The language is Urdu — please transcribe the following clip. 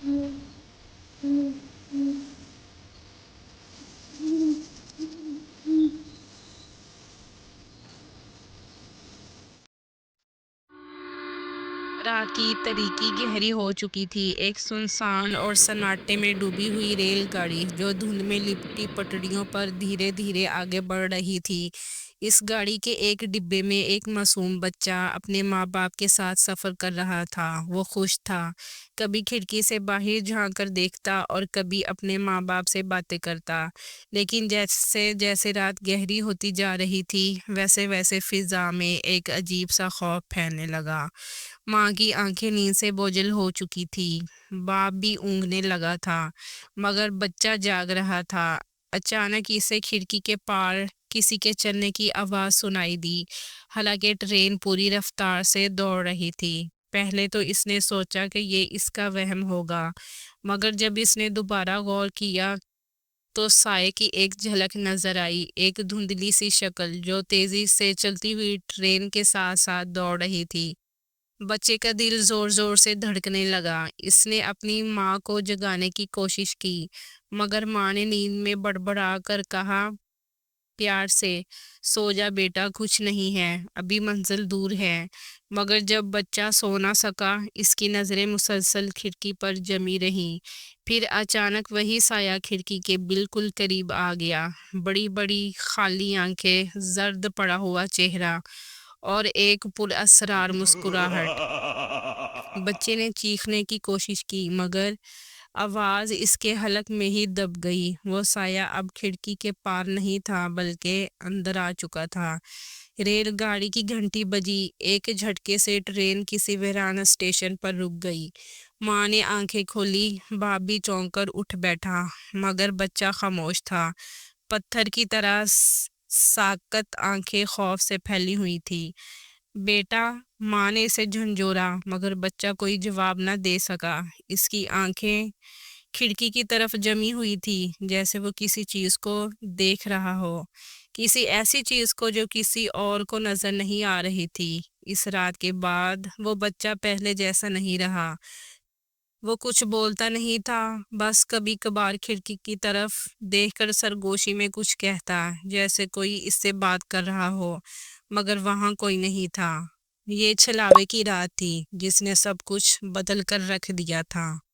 رات کی تاریکی گہری ہو چکی تھی۔ ایک سنسان اور سناٹے میں ڈوبی ہوئی ریل گاڑی جو دھند میں لپٹی پٹڑیوں پر دھیرے دھیرے آگے بڑھ رہی تھی۔ اس گاڑی کے ایک ڈبے میں ایک معصوم بچہ اپنے ماں باپ کے ساتھ سفر کر رہا تھا۔ وہ خوش تھا، کبھی کھڑکی سے باہر جھانک کر دیکھتا اور کبھی اپنے ماں باپ سے باتیں کرتا۔ لیکن جیسے جیسے رات گہری ہوتی جا رہی تھی، ویسے ویسے فضا میں ایک عجیب سا خوف پھیلنے لگا۔ ماں کی آنکھیں نیند سے بوجھل ہو چکی تھی، باپ بھی اونگنے لگا تھا، مگر بچہ جاگ رہا تھا۔ اچانک اسے کھڑکی کے پار کسی کے چلنے کی آواز سنائی دی، حالانکہ ٹرین پوری رفتار سے دوڑ رہی تھی۔ پہلے تو اس نے سوچا کہ یہ اس کا وہم ہوگا، مگر جب اس نے دوبارہ غور کیا تو سائے کی ایک جھلک نظر آئی، ایک دھندلی سی شکل جو تیزی سے چلتی ہوئی ٹرین کے ساتھ ساتھ دوڑ رہی تھی۔ بچے کا دل زور زور سے دھڑکنے لگا۔ اس نے اپنی ماں کو جگانے کی کوشش کی، مگر ماں نے نیند میں بڑبڑا کر کہا پیار سے، سو جا بیٹا، کچھ نہیں ہے، ابھی منزل دور ہے۔ مگر جب بچہ سو نہ سکا، اس کی نظریں مسلسل کھڑکی پر جمی رہیں۔ پھر اچانک وہی سایہ کھڑکی کے بالکل قریب آ گیا، بڑی بڑی خالی آنکھیں، زرد پڑا ہوا چہرہ اور ایک پراسرار مسکراہٹ۔ بچے نے چیخنے کی کوشش کی، مگر آواز اس کے حلق میں ہی دب گئی۔ وہ سایہ اب کھڑکی کے پار نہیں تھا، بلکہ اندر آ چکا تھا۔ ریل گاڑی کی گھنٹی بجی، ایک جھٹکے سے ٹرین کسی ویران اسٹیشن پر رک گئی۔ ماں نے آنکھیں کھولی، باپ بھی چونک کر اٹھ بیٹھا، مگر بچہ خاموش تھا، پتھر کی طرح ساکت آنکھیں خوف سے پھیلی ہوئی تھی۔ بیٹا، ماں نے اسے جھنجھوڑا، مگر بچہ کوئی جواب نہ دے سکا۔ اس کی آنکھیں کھڑکی کی طرف جمی ہوئی تھی، جیسے وہ کسی چیز کو دیکھ رہا ہو، کسی ایسی چیز کو جو کسی اور کو نظر نہیں آ رہی تھی۔ اس رات کے بعد وہ بچہ پہلے جیسا نہیں رہا۔ وہ کچھ بولتا نہیں تھا، بس کبھی کبھار کھڑکی کی طرف دیکھ کر سرگوشی میں کچھ کہتا، جیسے کوئی اس سے بات کر رہا ہو، مگر وہاں کوئی نہیں تھا۔ یہ چھلاوے کی رات تھی، جس نے سب کچھ بدل کر رکھ دیا تھا۔